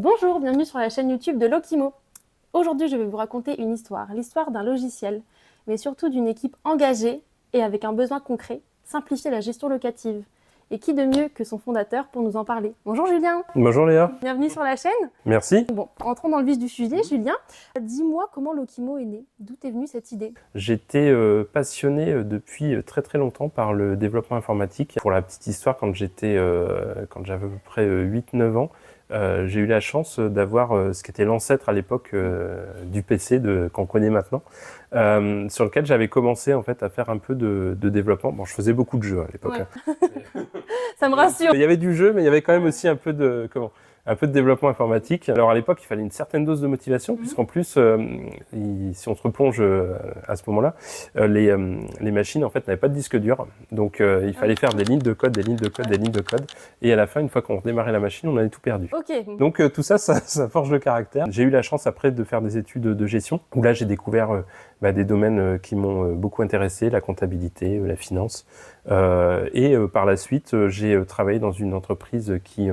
Bonjour, bienvenue sur la chaîne YouTube de Lokimo. Aujourd'hui, je vais vous raconter une histoire, l'histoire d'un logiciel, mais surtout d'une équipe engagée et avec un besoin concret, simplifier la gestion locative. Et qui de mieux que son fondateur pour nous en parler? Bonjour Julien. Bonjour Léa. Bienvenue sur la chaîne. Merci. Bon, entrons dans le vif du sujet, Julien. Dis-moi comment Lokimo est né, d'où est venue cette idée? J'étais passionné depuis très très longtemps par le développement informatique. Pour la petite histoire, quand j'avais à peu près 8-9 ans, j'ai eu la chance d'avoir ce qui était l'ancêtre à l'époque du PC qu'on connaît maintenant, sur lequel j'avais commencé en fait à faire un peu de développement. Bon, je faisais beaucoup de jeux à l'époque. Ouais. Ça me rassure. Il y avait du jeu, mais il y avait quand même aussi un peu de développement informatique. Alors à l'époque, il fallait une certaine dose de motivation, puisqu'en plus, si on se replonge à ce moment-là, les machines en fait n'avaient pas de disque dur, donc il fallait faire des lignes de code, des lignes de code, des lignes de code, et à la fin, une fois qu'on redémarrait la machine, on avait tout perdu. Ok. Donc tout ça forge le caractère. J'ai eu la chance après de faire des études de gestion, où là j'ai découvert des domaines qui m'ont beaucoup intéressé, la comptabilité, la finance, et par la suite, j'ai travaillé dans une entreprise qui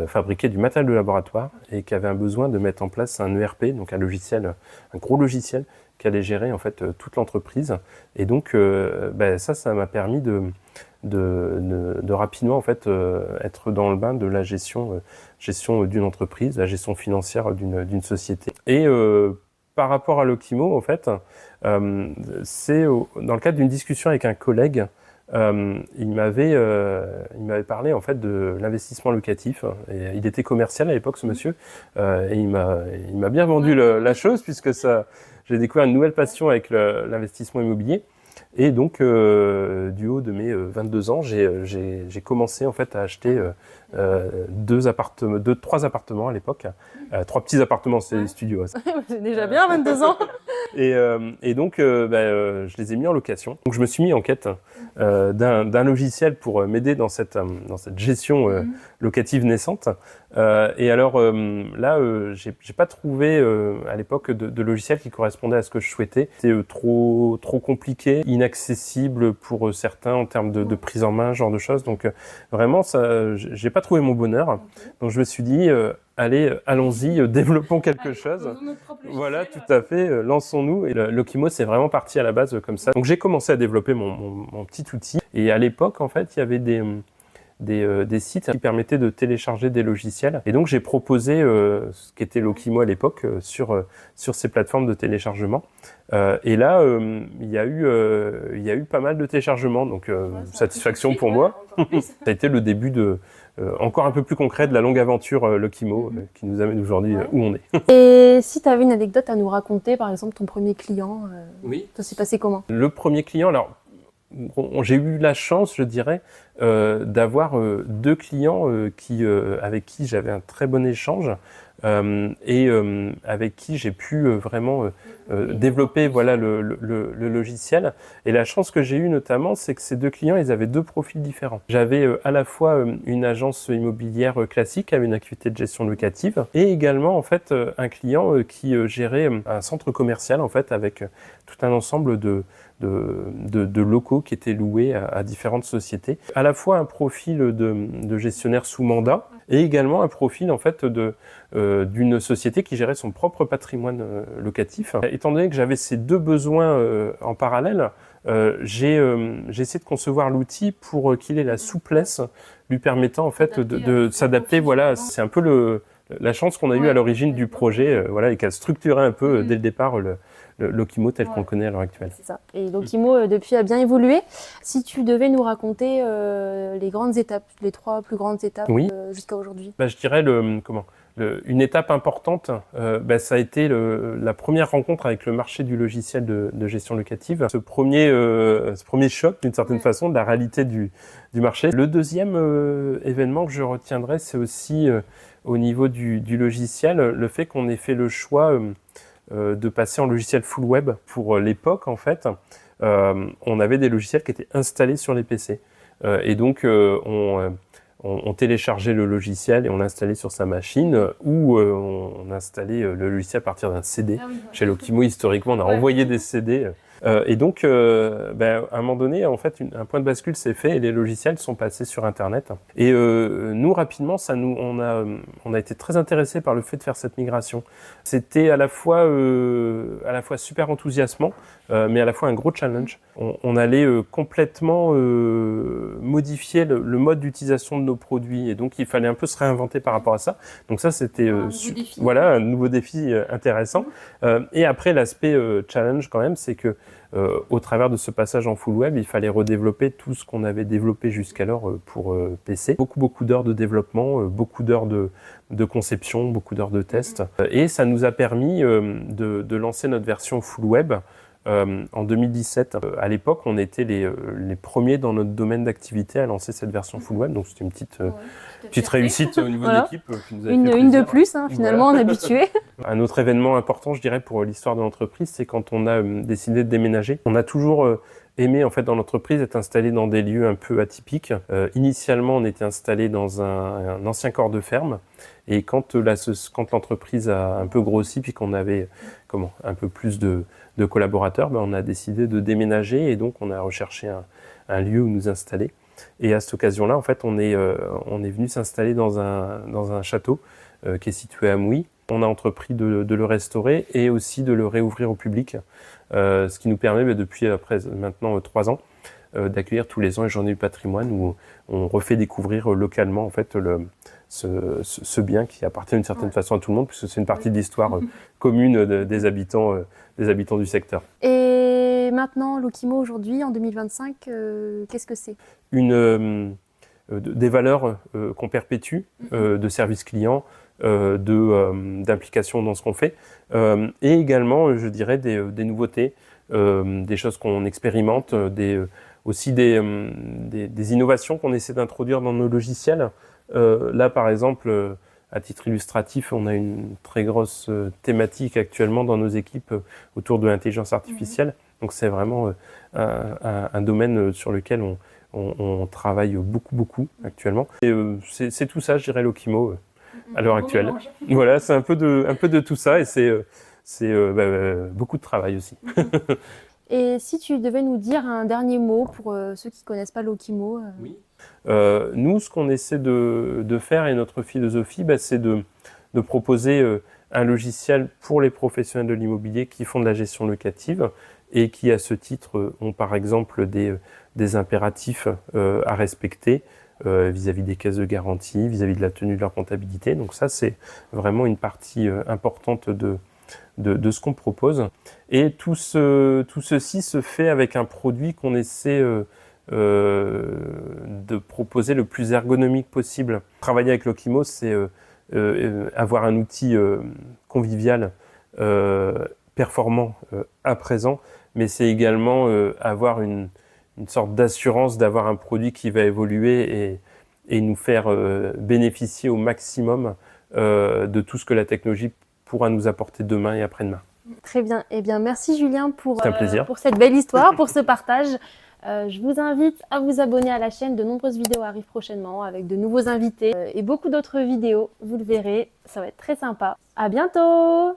fabriquait du matériel de laboratoire et qui avait un besoin de mettre en place un ERP, donc un logiciel, un gros logiciel qui allait gérer en fait toute l'entreprise. Et donc ça m'a permis de rapidement en fait être dans le bain de la gestion d'une entreprise, la gestion financière d'une société. Et par rapport à Lokimo, en fait, c'est dans le cadre d'une discussion avec un collègue. Il m'avait parlé en fait de l'investissement locatif. Et il était commercial à l'époque, ce monsieur, et il m'a bien vendu la chose, puisque j'ai découvert une nouvelle passion avec l'investissement immobilier. Et donc, du haut de mes 22 ans, j'ai commencé en fait à acheter trois appartements à l'époque, 3 petits appartements, c'est des studios. C'est déjà bien, 22 ans. Et donc, je les ai mis en location. Donc, je me suis mis en quête d'un logiciel pour m'aider dans cette gestion locative naissante. Et alors là, j'ai pas trouvé à l'époque de logiciel qui correspondait à ce que je souhaitais. C'était trop compliqué, inaccessible pour certains en termes de prise en main, ce genre de choses. Donc vraiment, j'ai pas trouvé mon bonheur. Donc je me suis dit, allons-y, développons quelque chose. Voilà, tout à fait, lançons-nous. Et Lokimo, c'est vraiment parti à la base comme ça. Donc j'ai commencé à développer mon petit outil. Et à l'époque, en fait, il y avait des sites qui permettaient de télécharger des logiciels. Et donc j'ai proposé ce qu'était Lokimo à l'époque sur ces plateformes de téléchargement. Et là, il y a eu pas mal de téléchargements, donc satisfaction pour moi. Ça a été le début encore un peu plus concret de la longue aventure Lokimo qui nous amène aujourd'hui où on est. Et si tu avais une anecdote à nous raconter, par exemple ton premier client, Oui. ça s'est passé comment? Le premier client, alors j'ai eu la chance, je dirais, d'avoir 2 clients avec qui j'avais un très bon échange et avec qui j'ai pu vraiment développer le logiciel. Et la chance que j'ai eue notamment, c'est que ces 2 clients, ils avaient 2 profils différents. J'avais à la fois une agence immobilière classique avec une activité de gestion locative et également en fait un client qui gérait un centre commercial en fait avec tout un ensemble de locaux qui étaient loués à différentes sociétés. À la fois un profil de gestionnaire sous mandat et également un profil en fait d'une société qui gérait son propre patrimoine locatif. Étant donné que j'avais ces 2 besoins en parallèle, j'ai essayé de concevoir l'outil pour qu'il ait la souplesse lui permettant en fait de s'adapter. Voilà, c'est un peu la chance qu'on a eue à l'origine du projet, et qui a structuré un peu dès le départ le Lokimo tel qu'on le connaît à l'heure actuelle. C'est ça. Et Lokimo, depuis, a bien évolué. Si tu devais nous raconter les grandes étapes, les 3 plus grandes étapes jusqu'à aujourd'hui. Je dirais une étape importante, ça a été la première rencontre avec le marché du logiciel de gestion locative. Ce premier choc, d'une certaine façon, de la réalité du marché. Le deuxième événement que je retiendrai, c'est aussi au niveau du logiciel, le fait qu'on ait fait le choix de passer en logiciel full web. Pour l'époque, en fait, on avait des logiciels qui étaient installés sur les PC. Et donc, on téléchargeait le logiciel et on l'installait sur sa machine ou on installait le logiciel à partir d'un CD. Chez Lokimo, historiquement, on a envoyé des CD Et donc, à un moment donné, en fait, un point de bascule s'est fait et les logiciels sont passés sur Internet. Et nous, rapidement, on a été très intéressés par le fait de faire cette migration. C'était à la fois super enthousiasmant, mais à la fois un gros challenge. On allait complètement modifier le mode d'utilisation de nos produits, et donc il fallait un peu se réinventer par rapport à ça. Donc ça, c'était voilà, un nouveau défi intéressant. Et après, l'aspect challenge quand même, c'est que au travers de ce passage en full web, il fallait redévelopper tout ce qu'on avait développé jusqu'alors pour PC. Beaucoup d'heures de développement, beaucoup d'heures de conception, beaucoup d'heures de test. Et ça nous a permis de lancer notre version full web en 2017. À l'époque, on était les premiers dans notre domaine d'activité à lancer cette version full web. Donc c'était une petite réussite au niveau de l'équipe qui nous a fait Une de plaisir. plus, hein, finalement, Voilà. on est habitué. Un autre événement important, je dirais, pour l'histoire de l'entreprise, c'est quand on a décidé de déménager. On a toujours aimé, en fait, dans l'entreprise, être installé dans des lieux un peu atypiques. Initialement, on était installé dans un ancien corps de ferme. Et quand l'entreprise a un peu grossi, puis qu'on avait un peu plus de collaborateurs, on a décidé de déménager et donc on a recherché un lieu où nous installer. Et à cette occasion-là, en fait, on est venu s'installer dans un château qui est situé à Mouy. On a entrepris de le restaurer et aussi de le réouvrir au public, ce qui nous permet depuis maintenant 3 ans d'accueillir tous les ans les Journées du patrimoine où on refait découvrir localement en fait ce bien qui appartient d'une certaine façon à tout le monde, puisque c'est une partie de l'histoire commune des habitants du secteur. Et maintenant, Lokimo, aujourd'hui, en 2025, qu'est-ce que c'est ? Des valeurs qu'on perpétue, de service client, d'implication dans ce qu'on fait, et également, je dirais, des nouveautés, des choses qu'on expérimente, aussi des innovations qu'on essaie d'introduire dans nos logiciels. Là, par exemple, à titre illustratif, on a une très grosse thématique actuellement dans nos équipes autour de l'intelligence artificielle. Donc c'est vraiment un domaine sur lequel on travaille beaucoup actuellement. Et c'est tout ça, je dirais, Lokimo à l'heure actuelle. Voilà, c'est un peu de tout ça et c'est beaucoup de travail aussi. Et si tu devais nous dire un dernier mot pour ceux qui ne connaissent pas Lokimo Oui. Nous, ce qu'on essaie de faire et notre philosophie, c'est de proposer un logiciel pour les professionnels de l'immobilier qui font de la gestion locative et qui, à ce titre, ont par exemple des impératifs à respecter vis-à-vis des caisses de garantie, vis-à-vis de la tenue de leur comptabilité. Donc ça, c'est vraiment une partie importante de ce qu'on propose. Et tout ceci se fait avec un produit qu'on essaie de proposer le plus ergonomique possible. Travailler avec Lokimo, c'est avoir un outil convivial, performant à présent, mais c'est également avoir une sorte d'assurance d'avoir un produit qui va évoluer et nous faire bénéficier au maximum de tout ce que la technologie pourra nous apporter demain et après-demain. Très bien. Eh bien, merci Julien pour cette belle histoire, pour ce partage. Je vous invite à vous abonner à la chaîne. De nombreuses vidéos arrivent prochainement avec de nouveaux invités et beaucoup d'autres vidéos. Vous le verrez, ça va être très sympa. À bientôt.